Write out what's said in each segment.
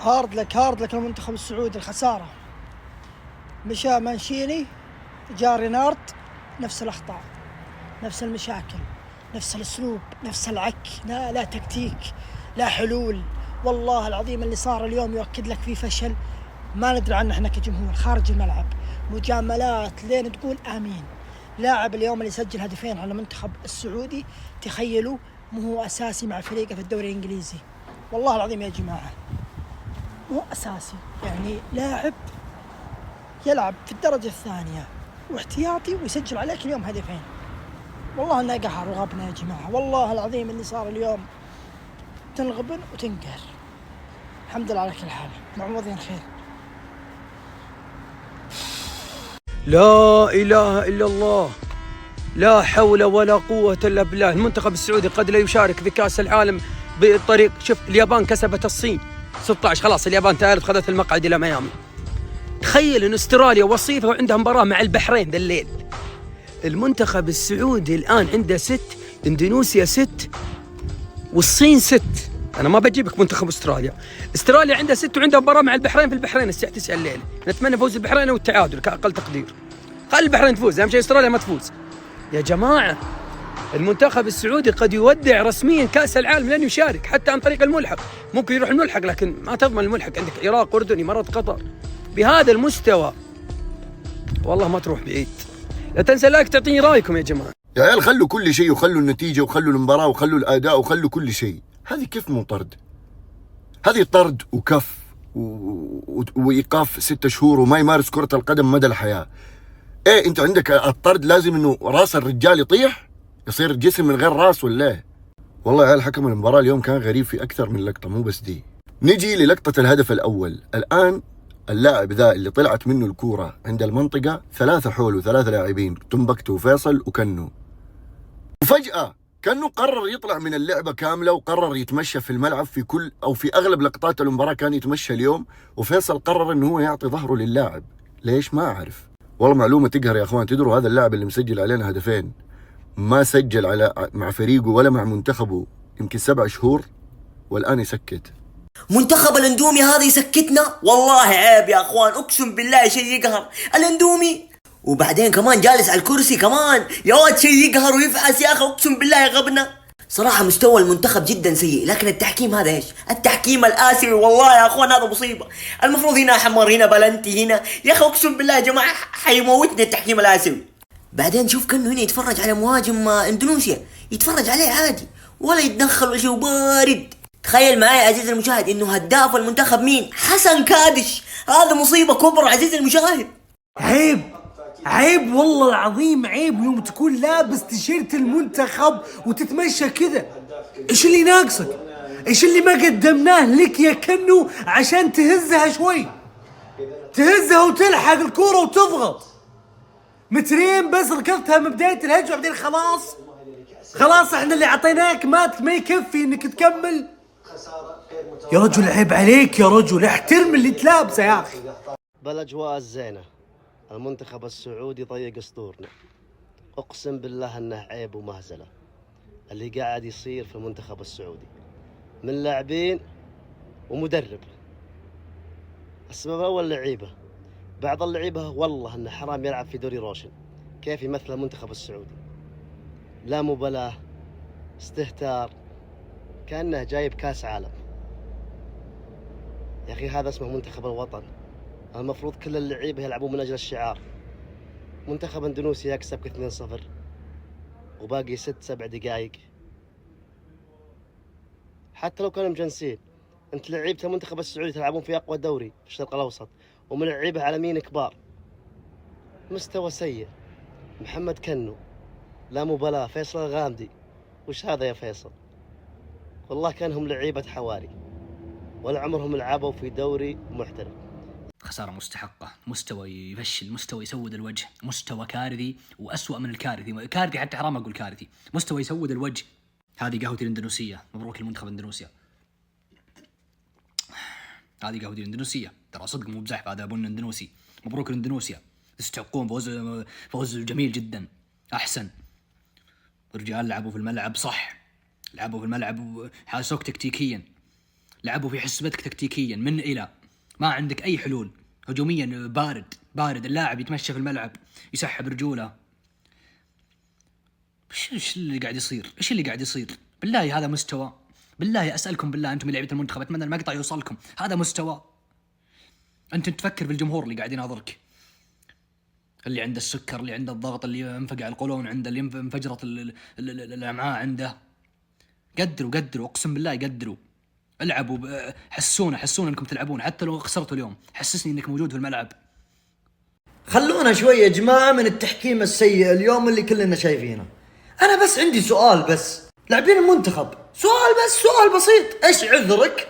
هارد لك المنتخب السعودي الخسارة. مشى مانشيني، جاء رينارد، نفس الأخطاء، نفس المشاكل، نفس الأسلوب، نفس العك، لا تكتيك، لا حلول. والله العظيم اللي صار اليوم يؤكد لك فيه فشل ما ندري عنه احنا كجمهور خارج الملعب. مجاملات لين تقول آمين. لاعب اليوم اللي سجل هدفين على المنتخب السعودي، تخيلوا، مو هو أساسي مع فريقه في الدوري الإنجليزي. والله العظيم يا جماعة مو أساسي، يعني لاعب يلعب في الدرجة الثانية واحتياطي ويسجل عليك اليوم هدفين. والله انه قهر وغبنا يا جماعة. والله العظيم اللي صار اليوم تنغبن وتنقهر. الحمد لله على كل حال، معوضين خير. لا إله إلا الله، لا حول ولا قوة إلا بالله. المنتخب السعودي قد لا يشارك في كأس العالم بطريق، شوف اليابان كسبت الصين 16، خلاص اليابان ثالث، خذت المقعد إلى ميامي. تخيل إن استراليا وصيفة وعندها مباراة مع البحرين ذا الليل. المنتخب السعودي الآن عنده 6، إندونيسيا 6، والصين 6. أنا ما بجيبك منتخب استراليا عندها 6 وعندها مباراة مع البحرين في البحرين الساعة 9 الليل. نتمنى فوز البحرين والتعادل كأقل تقدير. خلي البحرين تفوز، أهم شيء استراليا ما تفوز. يا جماعة المنتخب السعودي قد يودع رسميا كأس العالم، لن يشارك حتى عن طريق الملحق. ممكن يروح الملحق لكن ما تضمن الملحق، عندك العراق، أردن، إمارات، قطر. بهذا المستوى والله ما تروح بعيد. لا تنسى لايك، تعطيني رأيكم يا جماعة. يا عيال خلوا كل شيء، وخلوا النتيجة، وخلوا المباراة، وخلوا الأداء، وخلوا كل شيء. هذه كيف مو طرد؟ هذه طرد وكف وإيقاف 6 شهور وما يمارس كرة القدم مدى الحياة. إيه أنت عندك الطرد لازم إنه راس الرجال يطيح، يصير جسم من غير راس ولا إيه؟ والله يا عيال حكم المباراة اليوم كان غريب في أكثر من لقطة، مو بس دي. نجي للقطة الهدف الأول. الآن اللاعب ذا اللي طلعت منه الكورة عند المنطقة 3 حوله 3 لاعبين، تنبكتو وفيصل وكنو. وفجأة كنو قرر يطلع من اللعبة كاملة وقرر يتمشى في الملعب في كل أو في أغلب لقطات المباراة كان يتمشى اليوم، وفيصل قرر إنه هو يعطي ظهره للاعب. ليش؟ ما أعرف. والله معلومة تقهر يا أخوان. تدروا هذا اللاعب اللي مسجل علينا هدفين ما سجل مع فريقه ولا مع منتخبه يمكن 7 شهور، والآن يسكت. منتخب الاندومي هذا يسكتنا؟ والله عيب يا اخوان، اقسم بالله شيء يقهر الاندومي. وبعدين كمان جالس على الكرسي كمان، يا ولد شيء يقهر ويفعس يا اخي، اقسم بالله يغبنا. صراحة مستوى المنتخب جدا سيء، لكن التحكيم هذا ايش؟ التحكيم الآسيوي والله يا اخوان هذا مصيبة. المفروض هنا حمر، هنا بلنتي، هنا يا اخي اقسم بالله يا جماعة حيموتني التحكيم الآسيوي. بعدين شوف كأنه هنا يتفرج على مهاجم اندونيسيا، يتفرج عليه عادي ولا يتدخل ولا شيء، بارد. تخيل معي عزيزي المشاهد انه هداف المنتخب مين؟ حسن كادش. هذا مصيبة كبرى عزيزي المشاهد. عيب والله العظيم، عيب يوم تكون لابس تيشيرت المنتخب وتتمشى كذا. ايش اللي ناقصك؟ ايش اللي ما قدمناه لك يا كنو عشان تهزها شوي؟ تهزها وتلحق الكورة وتضغط. مترين بس ركضتها من بداية الهجمة، بعدين خلاص احنا اللي اعطيناك ما يكفي انك تكمل. يا رجل عيب عليك، يا رجل احترم اللي تلابسه يا اخي. بالاجواء الزينه المنتخب السعودي ضيق اسطورنا. اقسم بالله انه عيب ومهزله اللي قاعد يصير في المنتخب السعودي من لاعبين ومدرب. السبب الاول لعيبه، بعض اللعيبه والله انه حرام يلعب في دوري روشن. كيف يمثل المنتخب السعودي؟ لا مبالاه، استهتار، كأنه جايب كاس عالم. يا أخي هذا اسمه منتخب الوطن، المفروض كل اللعيبة يلعبون من أجل الشعار. منتخب اندونيسيا يكسبك 2-0 وباقي 6-7 دقائق، حتى لو كانوا مجنسين. أنت لعيبة المنتخب السعودي تلعبون في أقوى دوري في الشرق الأوسط ومن لعيبة عالميين كبار. مستوى سيء. محمد كنو لا مبالاة، فيصل الغامدي وش هذا يا فيصل؟ والله كانهم لعيبة حواري ولا عمرهم لعبوا في دوري محترف. خسارة مستحقة، مستوى يفشل، مستوى يسود الوجه، مستوى كارثي وأسوأ من الكارثي، كارثي حتى حرام أقول كارثي، مستوى يسود الوجه. هذه قهوة الإندونيسية، مبروك المنتخب إندونيسيا. هذه قهوة الإندونيسية، ترى صدق مو بزحف، هذا بن إندونيسي. مبروك الإندونيسيا، تستحقون فوز جميل جدا. أحسن الرجال لعبوا في الملعب صح، لعبوا في الملعب حاسوك تكتيكيا. لعبوا في حسبتك تكتيكيا من إلى، ما عندك أي حلول. هجوميا بارد، اللاعب يتمشى في الملعب يسحب رجوله. ايش اللي قاعد يصير؟ بالله هذا مستوى؟ بالله أسألكم بالله أنتم لعيبة المنتخب، أتمنى المقطع يوصلكم. هذا مستوى؟ أنت تفكر بالجمهور اللي قاعد يناظرك، اللي عنده السكر، اللي عنده الضغط، اللي انفقع القولون عنده، اللي انفجرت الأمعاء عنده. قدروا أقسم بالله قدروا. العبوا، حسونا انكم تلعبون، حتى لو خسرتوا اليوم حسسني انك موجود في الملعب. خلونا شوي يا جماعة من التحكيم السيء اليوم اللي كلنا شايفينه. أنا بس عندي سؤال، بس لاعبين المنتخب سؤال بسيط، إيش عذرك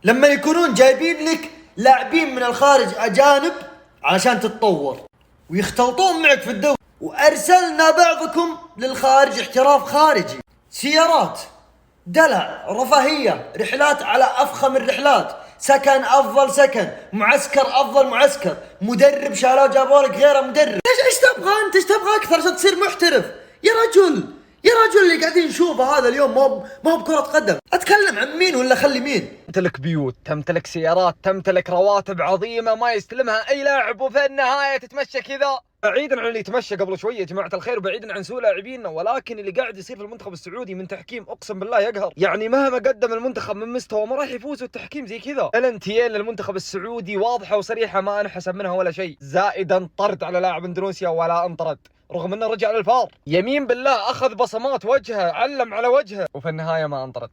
لما يكونون جايبين لك لاعبين من الخارج أجانب علشان تتطور ويختلطون معك في الدوري، وأرسلنا بعضكم للخارج احتراف خارجي، سيارات، دلع، رفاهية، رحلات على أفخم الرحلات، سكن أفضل سكن، معسكر أفضل معسكر، مدرب شالوه جابوا لك غيره مدرب. إيش تبغى أنت؟ إيش تبغى أكثر عشان تصير محترف؟ يا رجل اللي قاعدين نشوفه هذا اليوم ما هو بكرة قدم. أتكلم عن مين ولا خلي مين؟ تمتلك بيوت، تمتلك سيارات، تمتلك رواتب عظيمة ما يستلمها أي لاعب، وفي النهاية تتمشى كذا. بعيدا عن اللي يتمشى قبل شوية يا جماعة الخير، وبعيدا عن سوء لاعبيننا، ولكن اللي قاعد يصير في المنتخب السعودي من تحكيم أقسم بالله يقهر. يعني مهما قدم المنتخب من مستوى ما راح يفوز التحكيم زي كذا. الانتيين للمنتخب السعودي واضحة وصريحة، ما انحسب منها ولا شيء. زائدا طرد على لاعب اندونيسيا ولا انطرد، رغم انه رجع للفار. يمين بالله اخذ بصمات وجهه، علم على وجهه، وفي النهاية ما انطرد.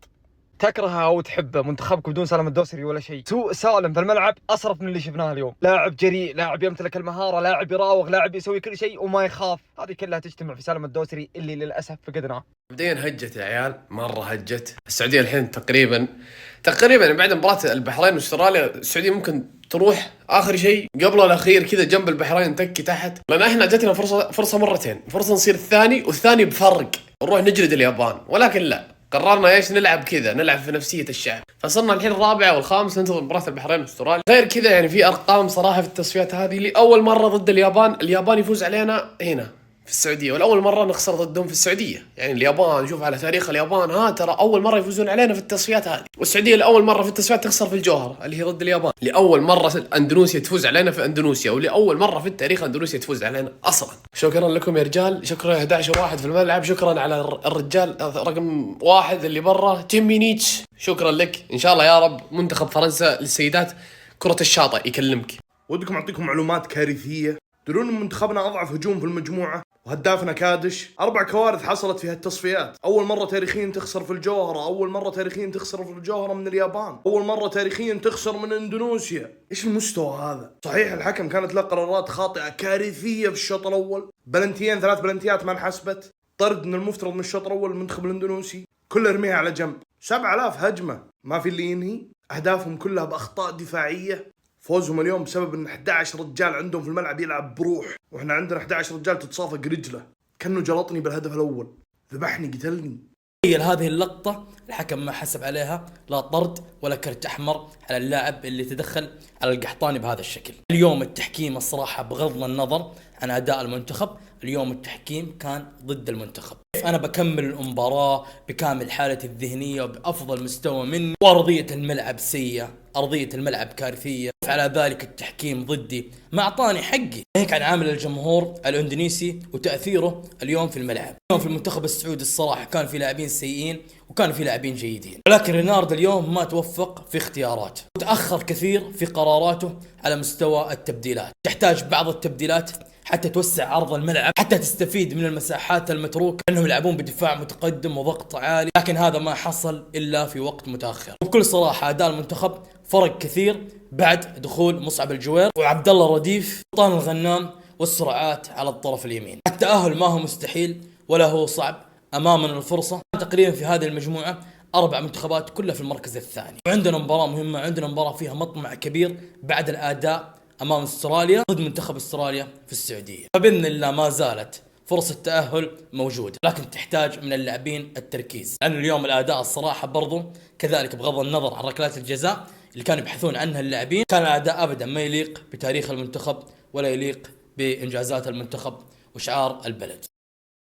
تكرهه او تحبه، منتخبك بدون سالم الدوسري ولا شيء. سوء سالم في الملعب اصرف من اللي شفناه اليوم. لاعب جريء، لاعب يمتلك المهارة، لاعب يراوغ، لاعب يسوي كل شيء وما يخاف. هذه كلها تجتمع في سالم الدوسري اللي للاسف فقدناه. مبدئيا هجت يا عيال، مرة هجت. السعودية الحين تقريبا بعد مباراة البحرين واستراليا، السعودية ممكن تروح اخر شيء قبل الاخير كذا جنب البحرين تكي تحت، لان احنا جتنا فرصة مرتين، فرصة نصير الثاني والثاني بفرق نروح نجلد اليابان، ولكن لا، قررنا ايش؟ نلعب كذا، نلعب في نفسية الشعب. فصرنا الحين الرابع والخامس ننتظر مباراة البحرين واستراليا. غير كذا يعني في ارقام صراحة في التصفيات هذه، لأول مرة ضد اليابان يفوز علينا هنا في السعودية، والأول مرة نخسر ضدهم في السعودية. يعني اليابان، شوف على تاريخ اليابان، ترى أول مرة يفوزون علينا في التصفيات هذه، والسعودية لأول مرة في التصفيات تخسر في الجوهرة اللي هي ضد اليابان. لأول مرة أندونيسيا تفوز علينا في أندونيسيا، ولأول مرة في التاريخ أندونيسيا تفوز علينا أصلا. شكرا لكم يا رجال، شكرا يا 11 واحد في الملعب، شكرا على الرجال رقم 1 اللي برا تيمي نيتش، شكرا لك. إن شاء الله يا رب منتخب فرنسا للسيدات كرة الشاطئ يكلمك. ودكم أعطيكم معلومات كارثية. تدرون ان منتخبنا اضعف هجوم في المجموعة، وهدافنا كادش. 4 كوارث حصلت في هالتصفيات. اول مرة تاريخيا تخسر في الجوهرة، اول مرة تاريخيا تخسر في الجوهرة من اليابان، اول مرة تاريخيا تخسر من اندونيسيا. ايش المستوى هذا؟ صحيح الحكم كانت له قرارات خاطئة كارثية في الشوط الاول، بلنتيين 3 بلنتيات ما انحسبت، طرد من المفترض من الشوط الاول المنتخب الاندونيسي، كله ارميها على جنب، 7000 هجمة ما في اللي ينهي، اهدافهم كلها باخطاء دفاعية. فوزهم اليوم بسبب ان 11 رجال عندهم في الملعب يلعب بروح، واحنا عندنا 11 رجال تتصافق رجله. كانه جلطني بالهدف الاول، ذبحني قتلني. تخيل هذه اللقطة الحكم ما حسب عليها لا طرد ولا كرت احمر على اللاعب اللي تدخل على القحطاني بهذا الشكل. اليوم التحكيم الصراحة بغض النظر عن اداء المنتخب، اليوم التحكيم كان ضد المنتخب. انا بكمل المباراة بكامل حالتي الذهنية وبافضل مستوى مني، وارضية الملعب سيئة، ارضية الملعب كارثية، على ذلك التحكيم ضدي ما اعطاني حقي. هيك عن عامل الجمهور الاندونيسي وتأثيره اليوم في الملعب. اليوم في المنتخب السعودي الصراحة كان في لاعبين سيئين وكان في لاعبين جيدين، ولكن رينارد اليوم ما توفق في اختياراته، وتأخر كثير في قراراته على مستوى التبديلات. تحتاج بعض التبديلات حتى توسع عرض الملعب، حتى تستفيد من المساحات المتروكة، انهم يلعبون بدفاع متقدم وضغط عالي، لكن هذا ما حصل الا في وقت متاخر. وبكل صراحة اداء المنتخب فرق كثير بعد دخول مصعب الجوير وعبد الله الرديف وطان الغنام والسرعات على الطرف اليمين. التأهل ما هو مستحيل ولا هو صعب، امامنا الفرصة. تقريبا في هذه المجموعة 4 منتخبات كلها في المركز الثاني، وعندنا مباراة مهمة، عندنا مباراة فيها مطمع كبير بعد الاداء امام استراليا ضد منتخب استراليا في السعودية. فبإذن الله ما زالت فرصة التأهل موجودة، لكن تحتاج من اللاعبين التركيز، لأن اليوم الأداء الصراحة برضو كذلك بغض النظر عن ركلات الجزاء اللي كانوا يبحثون عنها اللاعبين، كان الأداء أبدا ما يليق بتاريخ المنتخب ولا يليق بإنجازات المنتخب وشعار البلد.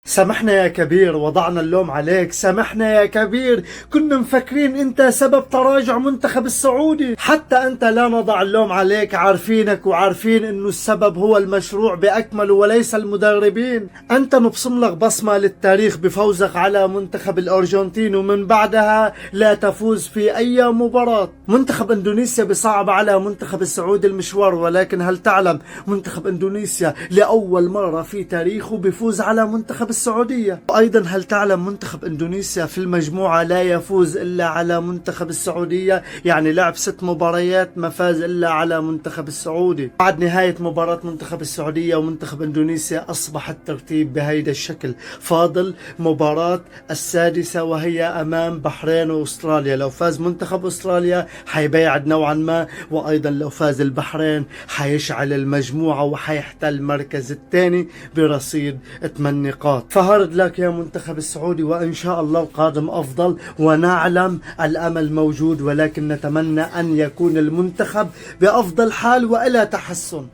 سامحنا يا كبير، وضعنا اللوم عليك. سامحنا يا كبير، كنا مفكرين انت سبب تراجع منتخب السعودي. حتى انت لا نضع اللوم عليك، عارفينك وعارفين انه السبب هو المشروع باكمله وليس المدربين. انت نبصم لك بصمة للتاريخ بفوزك على منتخب الارجنتين، ومن بعدها لا تفوز في اي مباراة. منتخب اندونيسيا بصعب على منتخب السعودي المشوار، ولكن هل تعلم منتخب اندونيسيا لاول مرة في تاريخه بيفوز على منتخب السعودية؟ وأيضا هل تعلم منتخب إندونيسيا في المجموعة لا يفوز إلا على منتخب السعودية؟ يعني لعب 6 مباريات ما فاز إلا على منتخب السعودي. بعد نهاية مباراة منتخب السعودية ومنتخب إندونيسيا أصبح الترتيب بهيدا الشكل، فاضل مباراة السادسة وهي أمام بحرين وأستراليا. لو فاز منتخب أستراليا حيبيعد نوعا ما، وأيضا لو فاز البحرين حيشعل المجموعة وحيحتل المركز الثاني برصيد 8 نقاط. فهارد لك يا منتخب السعودي، وإن شاء الله القادم أفضل، ونعلم الأمل موجود، ولكن نتمنى أن يكون المنتخب بأفضل حال وإلى تحسن.